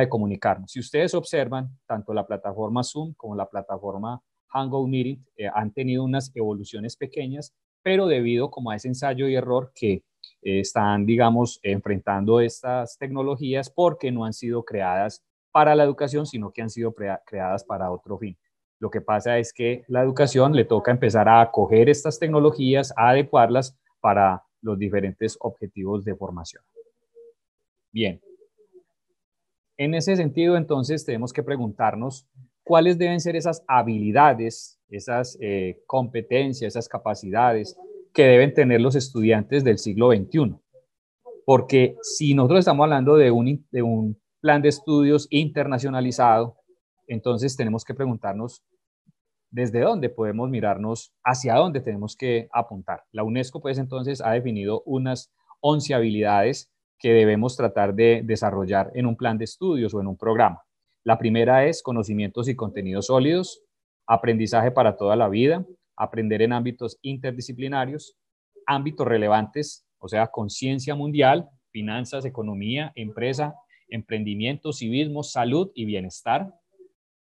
comunicarnos. Si ustedes observan, tanto la plataforma Zoom como la plataforma Hangout Meeting han tenido unas evoluciones pequeñas, pero debido como a ese ensayo y error que están, digamos, enfrentando estas tecnologías, porque no han sido creadas para la educación, sino que han sido creadas para otro fin. Lo que pasa es que la educación le toca empezar a acoger estas tecnologías, a adecuarlas para los diferentes objetivos de formación. Bien, en ese sentido, entonces, tenemos que preguntarnos cuáles deben ser esas habilidades, esas competencias, esas capacidades que deben tener los estudiantes del siglo XXI. Porque si nosotros estamos hablando de un plan de estudios internacionalizado, entonces tenemos que preguntarnos desde dónde podemos mirarnos, hacia dónde tenemos que apuntar. La UNESCO, pues, entonces ha definido unas 11 habilidades que debemos tratar de desarrollar en un plan de estudios o en un programa. La primera es conocimientos y contenidos sólidos, aprendizaje para toda la vida, aprender en ámbitos interdisciplinarios, ámbitos relevantes, o sea, conciencia mundial, finanzas, economía, empresa, emprendimiento, civismo, salud y bienestar,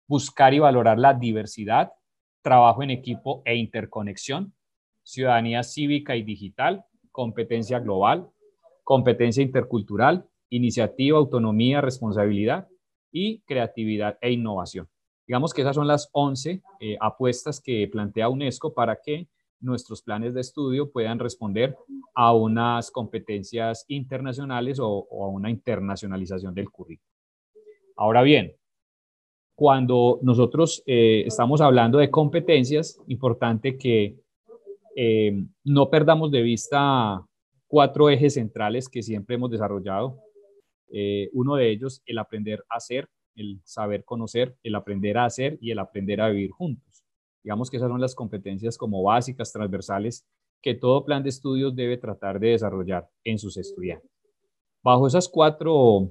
buscar y valorar la diversidad, trabajo en equipo e interconexión, ciudadanía cívica y digital, competencia global, competencia intercultural, iniciativa, autonomía, responsabilidad y creatividad e innovación. Digamos que esas son las 11 apuestas que plantea UNESCO para que nuestros planes de estudio puedan responder a unas competencias internacionales o a una internacionalización del currículo. Ahora bien, cuando nosotros estamos hablando de competencias, importante que no perdamos de vista 4 ejes centrales que siempre hemos desarrollado. Uno de ellos, el aprender a ser, el saber conocer, el aprender a hacer y el aprender a vivir juntos. Digamos que esas son las competencias como básicas, transversales, que todo plan de estudios debe tratar de desarrollar en sus estudiantes. Bajo esos 4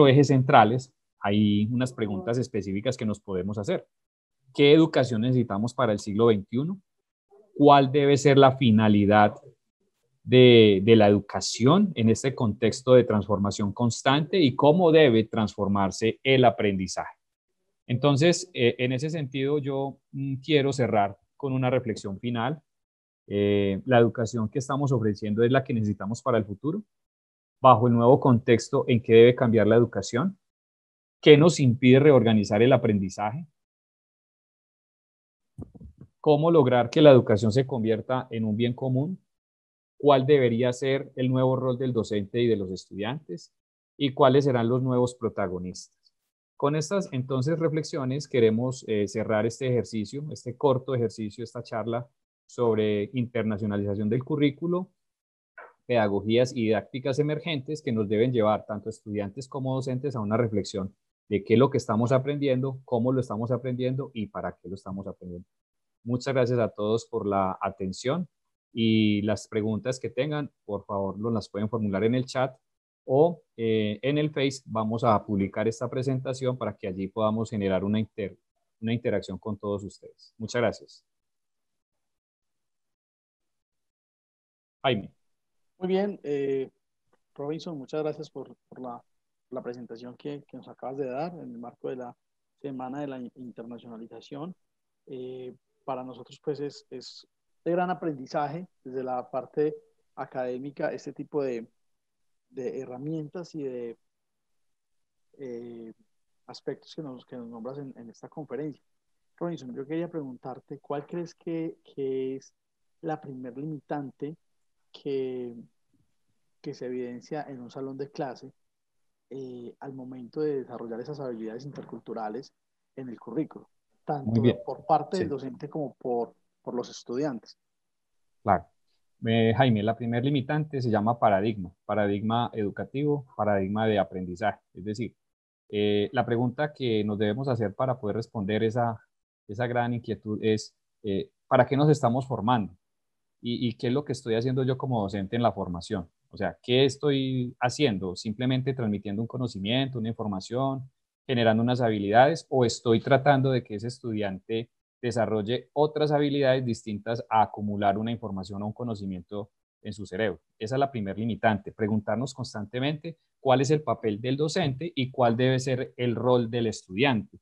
ejes centrales, hay unas preguntas específicas que nos podemos hacer. ¿Qué educación necesitamos para el siglo XXI? ¿Cuál debe ser la finalidad de la educación en este contexto de transformación constante y cómo debe transformarse el aprendizaje? Entonces, en ese sentido, yo quiero cerrar con una reflexión final. La educación que estamos ofreciendo es la que necesitamos para el futuro, bajo el nuevo contexto en que debe cambiar la educación. ¿Qué nos impide reorganizar el aprendizaje? ¿Cómo lograr que la educación se convierta en un bien común? ¿Cuál debería ser el nuevo rol del docente y de los estudiantes? ¿Y cuáles serán los nuevos protagonistas? Con estas entonces reflexiones queremos cerrar este ejercicio, este corto ejercicio, esta charla sobre internacionalización del currículo, pedagogías y didácticas emergentes que nos deben llevar tanto estudiantes como docentes a una reflexión de qué es lo que estamos aprendiendo, cómo lo estamos aprendiendo y para qué lo estamos aprendiendo. Muchas gracias a todos por la atención y las preguntas que tengan, por favor, nos las pueden formular en el chat o en el Face. Vamos a publicar esta presentación para que allí podamos generar una interacción con todos ustedes. Muchas gracias. Jaime. Muy bien, Robinson, muchas gracias por la presentación que nos acabas de dar en el marco de la Semana de la Internacionalización. Para nosotros, pues, es de gran aprendizaje desde la parte académica, este tipo de herramientas y de eh, aspectos que nos nombras en esta conferencia. Robinson, yo quería preguntarte, ¿cuál crees que es la primer limitante que, que se evidencia en un salón de clase al momento de desarrollar esas habilidades interculturales en el currículo, Muy bien. tanto por parte del Sí, docente como por los estudiantes? claro. Jaime, la primer limitante se llama paradigma, paradigma educativo, paradigma de aprendizaje. Es decir, la pregunta que nos debemos hacer para poder responder esa gran inquietud es, ¿para qué nos estamos formando? Y qué es lo que estoy haciendo yo como docente en la formación. O sea, ¿qué estoy haciendo? ¿Simplemente transmitiendo un conocimiento, una información, generando unas habilidades o estoy tratando de que ese estudiante desarrolle otras habilidades distintas a acumular una información o un conocimiento en su cerebro? Esa es la primer limitante, preguntarnos constantemente cuál es el papel del docente y cuál debe ser el rol del estudiante,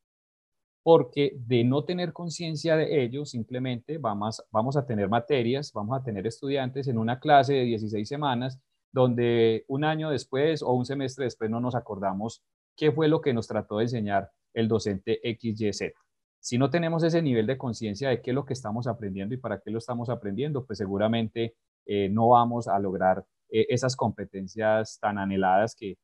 porque de no tener conciencia de ello, simplemente vamos a tener materias, vamos a tener estudiantes en una clase de 16 semanas, donde un año después o un semestre después no nos acordamos qué fue lo que nos trató de enseñar el docente XYZ. Si no tenemos ese nivel de conciencia de qué es lo que estamos aprendiendo y para qué lo estamos aprendiendo, pues seguramente no vamos a lograr esas competencias tan anheladas que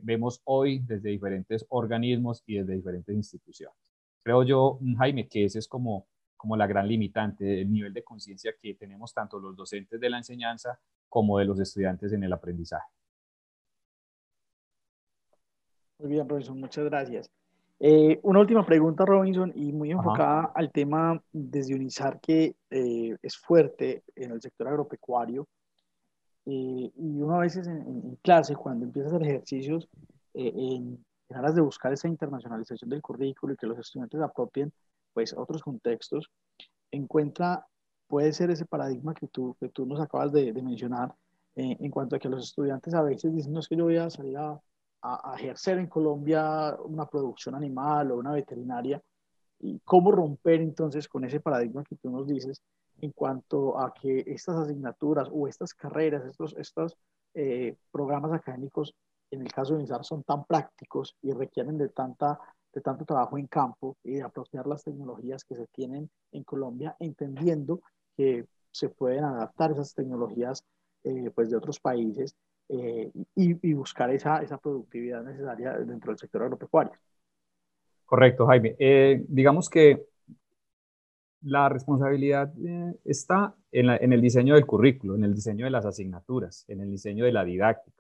vemos hoy desde diferentes organismos y desde diferentes instituciones. Creo yo, Jaime, que ese es como la gran limitante, el nivel de conciencia que tenemos tanto los docentes de la enseñanza como de los estudiantes en el aprendizaje. Muy bien, Robinson, muchas gracias. Una última pregunta, Robinson, y muy Ajá. enfocada al tema desde UNISAR, que es fuerte en el sector agropecuario. Y uno a veces en clase, cuando empieza a hacer ejercicios en aras de buscar esa internacionalización del currículo y que los estudiantes apropien pues, otros contextos, encuentra, puede ser ese paradigma que tú nos acabas de mencionar, en cuanto a que los estudiantes a veces dicen, no es que yo voy a salir a ejercer en Colombia una producción animal o una veterinaria, y cómo romper entonces con ese paradigma que tú nos dices en cuanto a que estas asignaturas o estas carreras, estos programas académicos, en el caso de UNISAR, son tan prácticos y requieren de tanto trabajo en campo y de apropiar las tecnologías que se tienen en Colombia, entendiendo que se pueden adaptar esas tecnologías pues de otros países y buscar esa productividad necesaria dentro del sector agropecuario. Correcto, Jaime. Digamos que la responsabilidad está en el diseño del currículo, en el diseño de las asignaturas, en el diseño de la didáctica.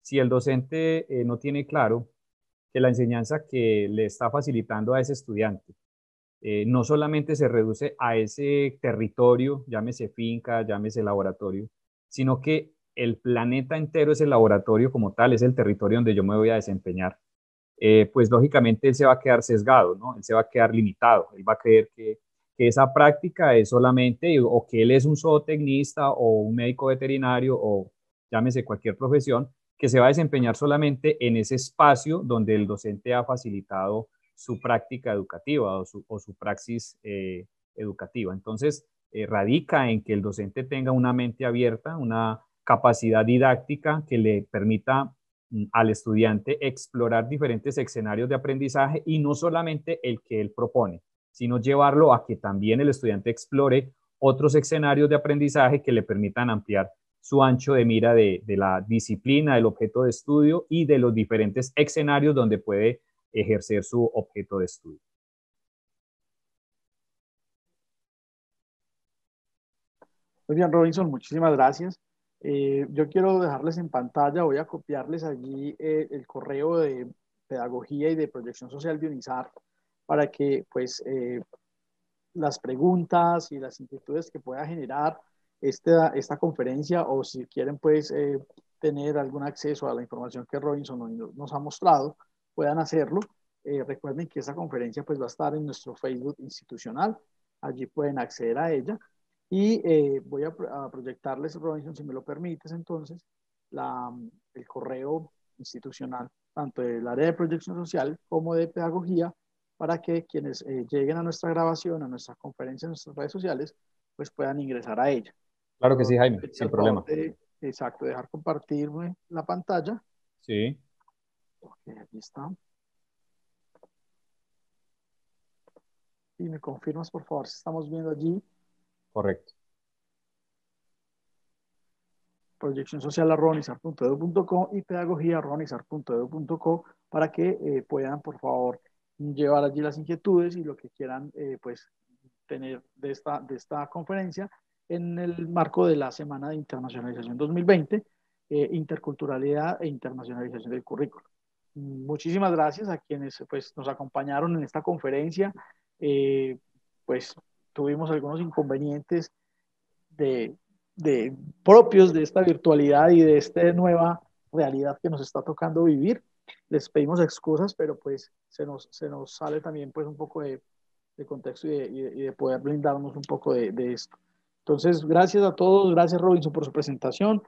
Si el docente no tiene claro que la enseñanza que le está facilitando a ese estudiante no solamente se reduce a ese territorio, llámese finca, llámese laboratorio, sino que el planeta entero es el laboratorio como tal, es el territorio donde yo me voy a desempeñar. Pues lógicamente él se va a quedar sesgado, ¿no? Él se va a quedar limitado, él va a creer que esa práctica es solamente, o que él es un zootecnista o un médico veterinario o llámese cualquier profesión, que se va a desempeñar solamente en ese espacio donde el docente ha facilitado su práctica educativa o su praxis educativa. Entonces, radica en que el docente tenga una mente abierta, una capacidad didáctica que le permita al estudiante explorar diferentes escenarios de aprendizaje y no solamente el que él propone, sino llevarlo a que también el estudiante explore otros escenarios de aprendizaje que le permitan ampliar su ancho de mira de la disciplina, del objeto de estudio y de los diferentes escenarios donde puede ejercer su objeto de estudio. Muy bien, Robinson, muchísimas gracias. Yo quiero dejarles en pantalla, voy a copiarles allí el correo de pedagogía y de proyección social de UNISAR para que pues las preguntas y las inquietudes que pueda generar esta conferencia o si quieren pues tener algún acceso a la información que Robinson nos ha mostrado, puedan hacerlo. Recuerden que esta conferencia pues va a estar en nuestro Facebook institucional, allí pueden acceder a ella y voy a proyectarles, Robinson, si me lo permites, entonces, la, el correo institucional, tanto del área de proyección social como de pedagogía, para que quienes lleguen a nuestra grabación, a nuestra conferencia en nuestras redes sociales, pues puedan ingresar a ella. Claro que Yo sí, Jaime, pedí sin el favor problema. de, exacto, dejar compartirme la pantalla. Sí, Ok, aquí está. Y me confirmas, por favor, si estamos viendo allí correcto. proyección social @ronizar.edu.co y pedagogía @ronizar.edu.co para que puedan, por favor, llevar allí las inquietudes y lo que quieran, pues, tener de esta conferencia en el marco de la Semana de Internacionalización 2020, Interculturalidad e Internacionalización del Currículo. Muchísimas gracias a quienes pues, nos acompañaron en esta conferencia. Eh, pues tuvimos algunos inconvenientes de, propios de esta virtualidad y de esta nueva realidad que nos está tocando vivir. Les pedimos excusas, pero pues se nos sale también pues un poco de contexto y de poder blindarnos un poco de esto. Entonces, gracias a todos, gracias Robinson por su presentación.